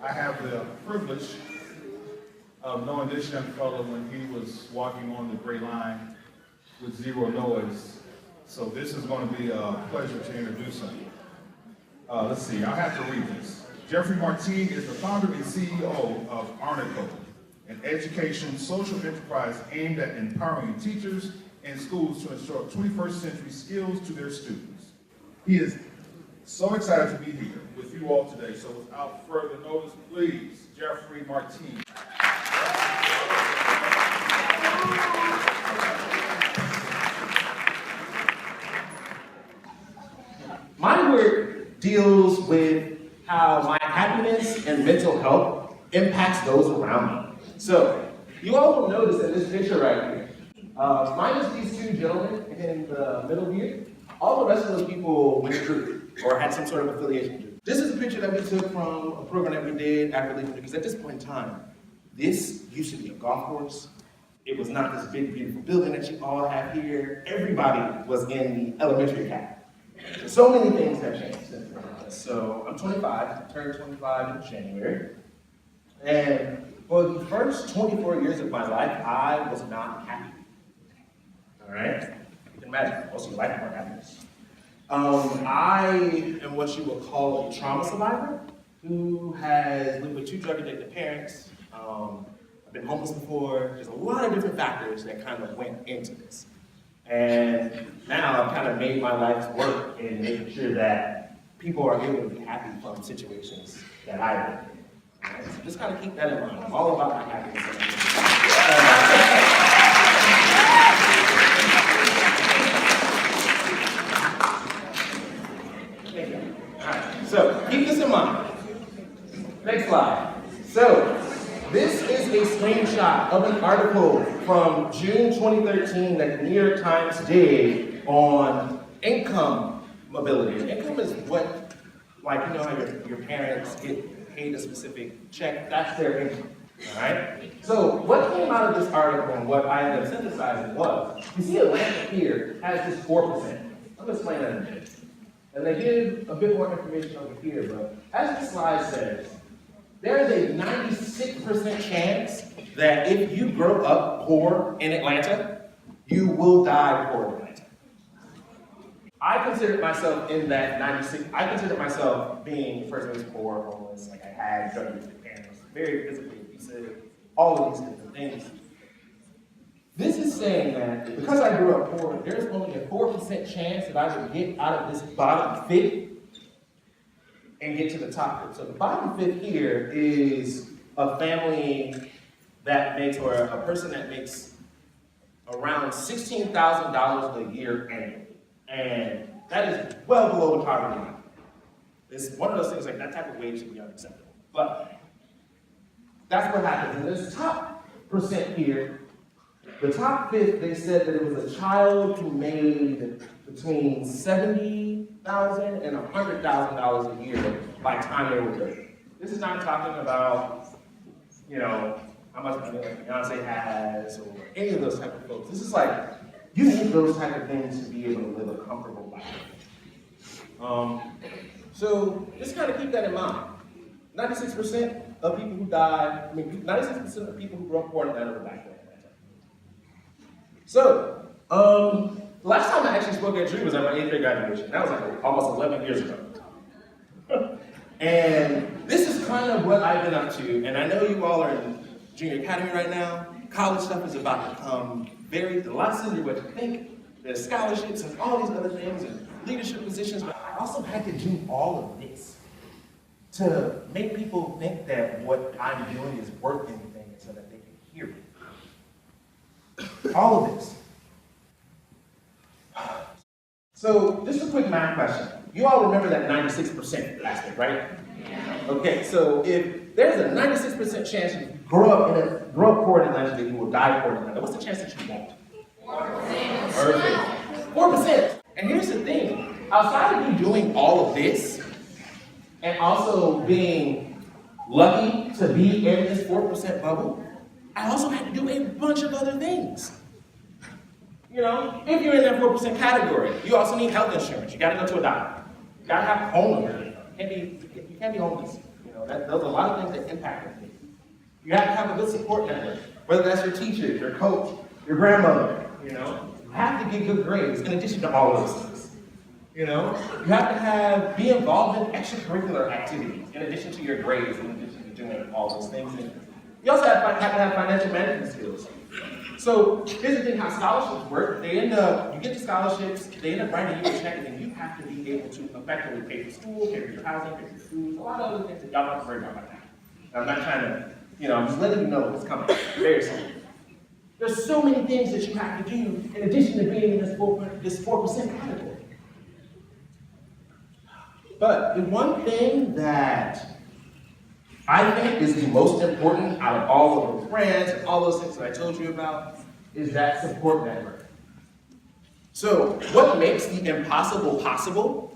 I have the privilege of knowing this young fellow when he was walking on the gray line with zero noise. So this is going to be a pleasure to introduce him. Let's see, I have to read this. Jeffrey Martin is the founder and CEO of Arnico, an education social enterprise aimed at empowering teachers and schools to instruct 21st century skills to their students. He is so excited to be here with you all today. So without further notice, please, Jeffrey Martin. My work deals with how my happiness and mental health impacts those around me. So, you all will notice in this picture right here, minus these two gentlemen in the middle here, all the rest of those people went through or had some sort of affiliation to. This is a picture that we took from a program that we did after leaving, because at this point in time, this used to be a golf course. It was not this big, beautiful building that you all have here. Everybody was in the elementary academy. So many things have changed since then. So I'm 25, turned 25 in January. And for the first 24 years of my life, I was not happy. All right? You can imagine, most of your life you weren't happy. I am what you would call a trauma survivor who has lived with two drug-addicted parents. I've been homeless before. There's a lot of different factors that kind of went into this. And now I've kind of made my life's work in making sure that people are able to be happy from situations that I've been in. Right? So just kind of keep that in mind. I'm all about my happiness. All right, so keep this in mind. Next slide. So this is a screenshot of an article from June 2013 that the New York Times did on income mobility. Income is what, like, you know how your parents get paid a specific check, that's their income, all right? So what came out of this article and what I ended up synthesizing was, you see Atlanta here has this 4%. I'm gonna explain that in a minute. And they give a bit more information over here, but as the slide says, there is a 96% chance that if you grow up poor in Atlanta, you will die poor in Atlanta. I considered myself in that 96, I considered myself being, first, I was poor, homeless, like I had drug-addicted parents, very physically abusive, all of these different things. This is saying that because I grew up poor, there's only a 4% chance that I would get out of this bottom fifth and get to the top fifth. So the bottom fifth here is a family that makes, or a person that makes around $16,000 a year annually. And that is well below the poverty line. It's one of those things, like that type of wage should be unacceptable. But that's what happens. And this top percent here, the top fifth, they said that it was a child who made between $70,000 and $100,000 a year by the time they were 30. This is not talking about, you know, how much money like Beyonce has or any of those type of folks. This is like, you need those type of things to be able to live a comfortable life. So just kind of keep that in mind. 96% of people who die, 96% of people who grew up poor in Atlanta were black. So, the last time I actually spoke at Drew was at my 8th grade graduation. That was like almost 11 years ago. And this is kind of what I've been up to. And I know you all are in junior academy right now. College stuff is about to come a lot sooner what you think. There's scholarships and all these other things and leadership positions. But I also had to do all of this to make people think that what I'm doing is worth anything so that they can hear it. All of this. So, just a quick math question. You all remember that 96% aspect, right? Yeah. Okay, so if there's a 96% chance you grow up poor in Atlanta that you will die poor in Atlanta, what's the chance that you won't? 4%. Perfect. 4%. And here's the thing. Outside of you doing all of this, and also being lucky to be in this 4% bubble, I also had to do a bunch of other things. You know, if you're in that 4% category, you also need health insurance. You gotta go to a doctor. You gotta have home relief. You can't be homeless. You know, Those are a lot of things that impact me. You have to have a good support network, whether that's your teacher, your coach, your grandmother, you know. You have to get good grades in addition to all of those things. You know, you have to be involved in extracurricular activities in addition to your grades, in addition to doing all those things. And you also have to have financial management skills. So here's the thing, how scholarships work. You get the scholarships, they end up writing you a check, and then you have to be able to effectively pay for school, pay for your housing, pay for your food, a lot of other things that y'all don't have to worry about right now. I'm not trying to, I'm just letting you know what's coming. Very simple. There's so many things that you have to do in addition to being in this 4% category. But the one thing that I think is the most important out of all of those brands and all those things that I told you about is that support network. So what makes the impossible possible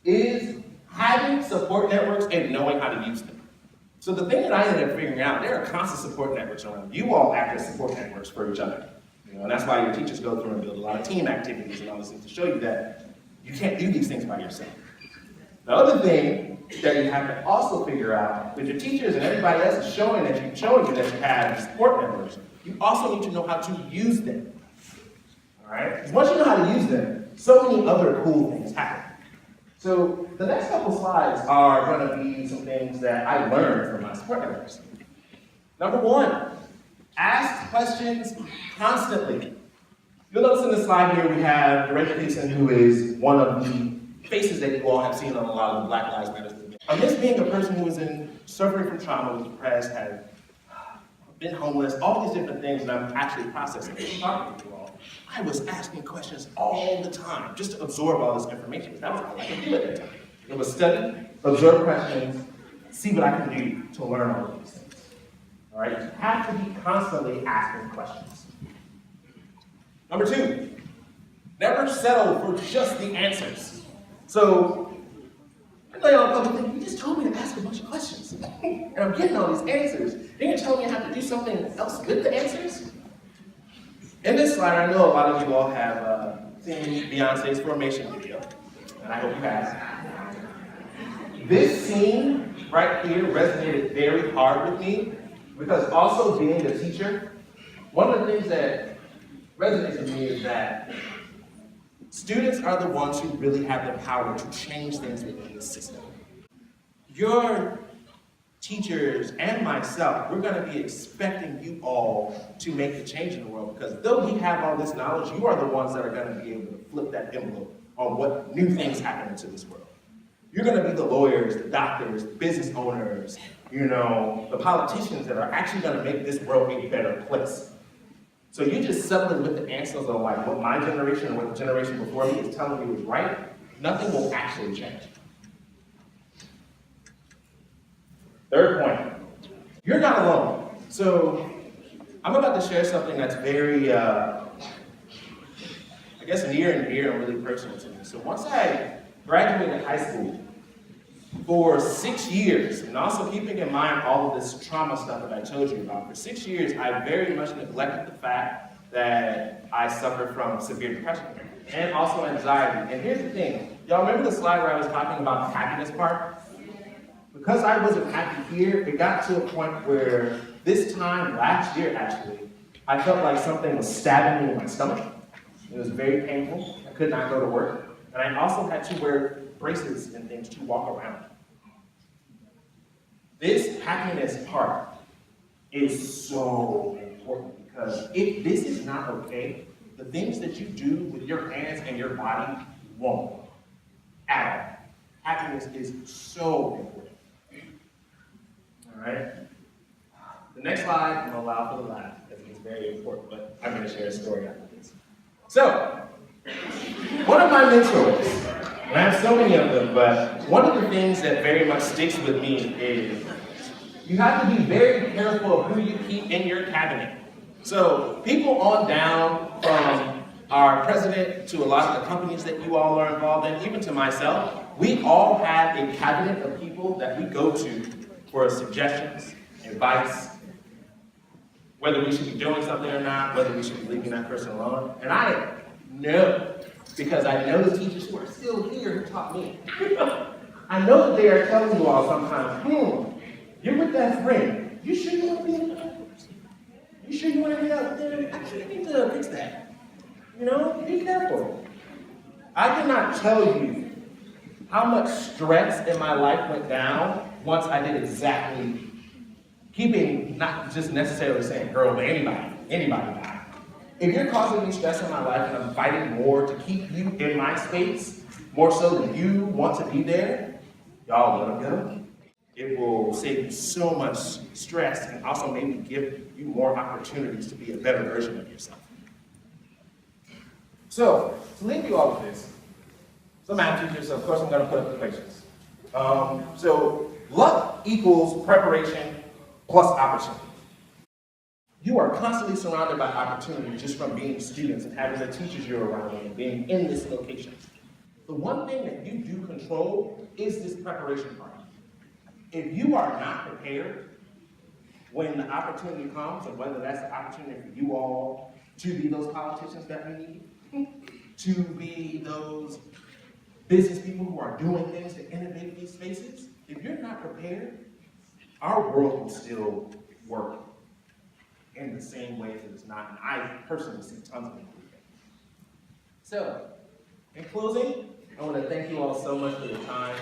is having support networks and knowing how to use them. So the thing that I ended up figuring out, there are constant support networks around. You all act as support networks for each other. And that's why your teachers go through and build a lot of team activities and all those things to show you that you can't do these things by yourself. The other thing that you have to also figure out, with your teachers and everybody else is showing you that you have support networks, you also need to know how to use them. All right? Because once you know how to use them, so many other cool things happen. So the next couple slides are going to be some things that I learned from my support networks. Number one, ask questions constantly. You'll notice in this slide here we have Director Peterson, who is one of the faces that you all have seen on a lot of the Black Lives Matter movement. Amidst being a person who is suffering from trauma, was depressed, had been homeless, all these different things that I'm actually processing and talking to you all, I was asking questions all the time just to absorb all this information. That was all I could do at that time. It was study, observe questions, see what I can do to learn all of these things. All right? You have to be constantly asking questions. Number two, never settle for just the answers. So, I know y'all probably think, you just told me to ask a bunch of questions, and I'm getting all these answers. Then you're telling me I have to do something else with the answers? In this slide, I know a lot of you all have seen Beyonce's Formation video, and I hope you have. This scene right here resonated very hard with me, because also being a teacher, one of the things that resonates with me is that students are the ones who really have the power to change things within the system. Your teachers and myself, we're going to be expecting you all to make the change in the world, because though we have all this knowledge, you are the ones that are going to be able to flip that envelope on what new things happen into this world. You're going to be the lawyers, the doctors, the business owners, the politicians that are actually going to make this world a better place. So you just settling with the answers of like what my generation and what the generation before me is telling you is right, nothing will actually change. Third point, you're not alone. So I'm about to share something that's very, I guess near and dear and really personal to me. So once I graduated high school, for 6 years, and also keeping in mind all of this trauma stuff that I told you about, for 6 years, I very much neglected the fact that I suffered from severe depression and also anxiety. And here's the thing, y'all remember the slide where I was talking about the happiness part? Because I wasn't happy here, it got to a point where this time last year, actually, I felt like something was stabbing me in my stomach. It was very painful. I could not go to work. And I also had to wear braces and things to walk around. This happiness part is so important, because if this is not okay, the things that you do with your hands and your body won't at all. Happiness is so important. All right? The next slide, I'm going to allow for the laugh, because it's very important, but I'm going to share a story after this. So, one of my mentors, and I have so many of them, but one of the things that very much sticks with me is you have to be very careful of who you keep in your cabinet. So people on down, from our president to a lot of the companies that you all are involved in, even to myself, we all have a cabinet of people that we go to for suggestions, advice, whether we should be doing something or not, whether we should be leaving that person alone. And I know, because I know the teachers who are still here who taught me, I know that they are telling you all sometimes, you're with that friend. You sure you want to be in there? You sure you want to be out there? I think you need to fix that. You know, be careful. I cannot tell you how much stress in my life went down once I did exactly, keeping, not just necessarily saying girl, but anybody back. If you're causing me stress in my life and I'm fighting more to keep you in my space, more so than you want to be there, y'all let them go. It will save you so much stress and also maybe give you more opportunities to be a better version of yourself. So, to leave you all with this, so math teachers, so of course I'm going to put up the equations. So, luck equals preparation plus opportunity. You are constantly surrounded by opportunity just from being students and having the teachers you're around and being in this location. The one thing that you do control is this preparation part. If you are not prepared when the opportunity comes, and whether that's the opportunity for you all to be those politicians that we need, to be those business people who are doing things to innovate these spaces, if you're not prepared, our world will still work in the same way that it's not. And I personally see tons of improvement. So, in closing, I want to thank you all so much for your time.